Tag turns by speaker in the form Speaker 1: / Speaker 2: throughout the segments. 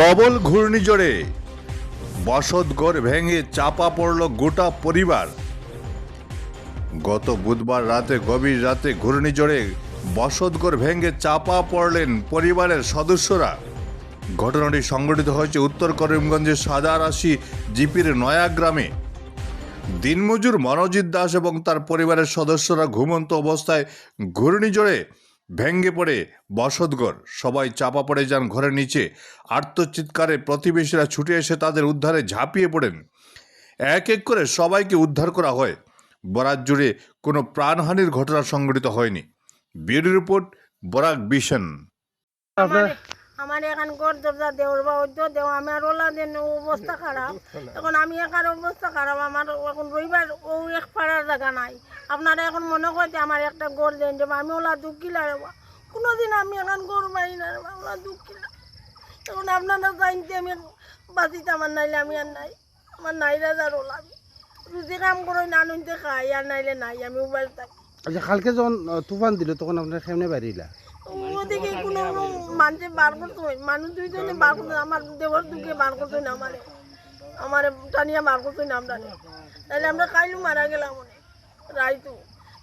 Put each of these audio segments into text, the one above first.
Speaker 1: প্রবল ঘূর্ণিঝড়ে বসতঘর ভেঙে চাপা পড়ল গোটা পরিবার। গত বুধবার রাতে গভীর রাতে ঘূর্ণিঝড়ে বসতঘর ভেঙে চাপা পড়লেন পরিবারের সদস্যরা। ঘটনাটি সংঘটিত হয়েছে উত্তর করিমগঞ্জের সাদারাশি জিপির নয়া গ্রামে। দিনমজুর মনোজিৎ দাস এবং তার পরিবারের সদস্যরা ঘুমন্ত অবস্থায় ঘূর্ণিঝড়ে ভেঙে পড়ে বসতঘর। সবাই চাপা পড়ে যান ঘরের নিচে। আর্তচিৎকারে প্রতিবেশীরা ছুটে এসে তাদের উদ্ধারে ঝাঁপিয়ে পড়েন। এক এক করে সবাইকে উদ্ধার করা হয়। বরাক জুড়ে কোনো প্রাণহানির ঘটনা সংঘটিত হয়নি। Bureau report, Barak vision.
Speaker 2: আমার এখন ঘর দরজা দেওয়ার বা ওই তো দেওয়া আমার ওলা দেন অবস্থা খারাপ। এখন আমি একার অবস্থা খারাপ, আমার এখন রবিবার ও এক পাড়ার জায়গা নাই। আপনারা এখন মনে করছে আমার একটা ঘর দেন যাবো, আমি ওলা দুঃখিলা রেবা কোনোদিন আমি এখন ঘর পাই না রেবা, ওলা দুঃখিলা। এখন আপনারা জানতে আমি বাঁচিতে আমার নাইলে আমি আর নাই, আমার নাই রাজার ওলা আমি রুজি কাম করে না নুনতে খাই, আর নাইলে নাই আমি উপায় থাকি।
Speaker 3: আচ্ছা, কালকে যখন তুফান দিল তখন আপনার সামনে বাড়িলা
Speaker 2: ওদিকে কোনো মানুষে বার করতে হয়, মানুষ দুইজনে বার করতে, আমার দেবর দুকে বার করতে না, আমার টানিয়া বার করতে না আমরা, তাহলে আমরা কাইলু মারা গেলাম অনেক রাইতু।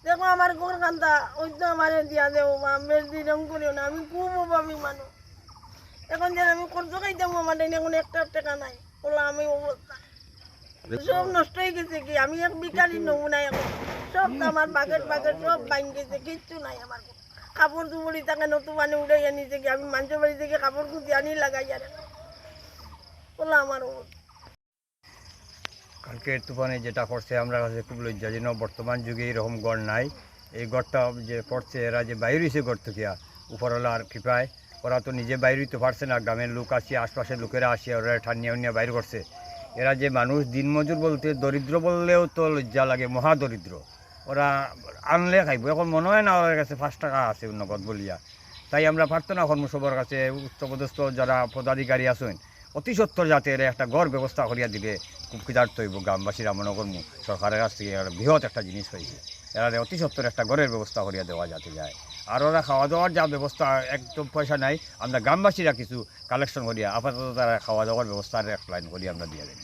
Speaker 2: দেখো আমার ঘর কান্তা ওই তো আমার দিয়া দেবো বেশ দিরম করিও না, আমি খুব অভাবী মানুষ। এখন যেন আমি খরচ খাইতাম আমার এখন একটা টাকা নাই, ওলা আমি অবস্থা সব নষ্ট হয়ে গেছে। কি আমি এক বিকারি নেবো না, এখন সব তো আমার বাগের সব বাইন গেছে, কিচ্ছু নাই আমার। কাপড় চুপড়ি তাকে নতুন মানে উঠে আনিছে কি, আমি মানুষের বাড়ি থেকে কাপড় কুচি আনি লাগাই আর বললাম আমার
Speaker 4: কালকের তুফানে যেটা পড়ছে আমরা কাছে খুব লজ্জাজনক। বর্তমান যুগে এরকম গড় নাই। এই গড়টা যে পড়ছে, এরা যে বাইরে হয়েছে গড় থেকে উপরওয়ালার কৃপায়, ওরা তো নিজে বাইরে হইতে পারছে না। গ্রামের লোক আসিয়া, আশপাশের লোকেরা আসিয়া ওরা ঠান্নিয়া উনিয়া বাইর করছে। এরা যে মানুষ দিনমজুর বলতে দরিদ্র বললেও তো লজ্জা লাগে, মহা দরিদ্র। ওরা আনলে খাইব, এখন মনে হয় না ওদের কাছে 5 টাকা আছে নগদ বলিয়া। তাই আমরা প্রার্থনা করবো সবার কাছে, উচ্চপদস্থ যারা পদাধিকারী আছেন অতি সত্তর যাতে এর একটা গড় ব্যবস্থা করিয়া দিলে খুব কৃতার্থ হইব গ্রামবাসীরা। মনে করবো সরকারের কাছ থেকে বৃহৎ একটা জিনিস পাইছে, এরা অতি সত্তর একটা গড়ের ব্যবস্থা করিয়া দেওয়া যাতে যায়। আর ওরা খাওয়া দাওয়ার যা ব্যবস্থা, একদম পয়সা নাই, আমরা গ্রামবাসীরা কিছু কালেকশন করিয়া আপাতত তারা খাওয়া দাওয়ার ব্যবস্থার এক লাইন করিয়া আমরা দিয়ে দেব।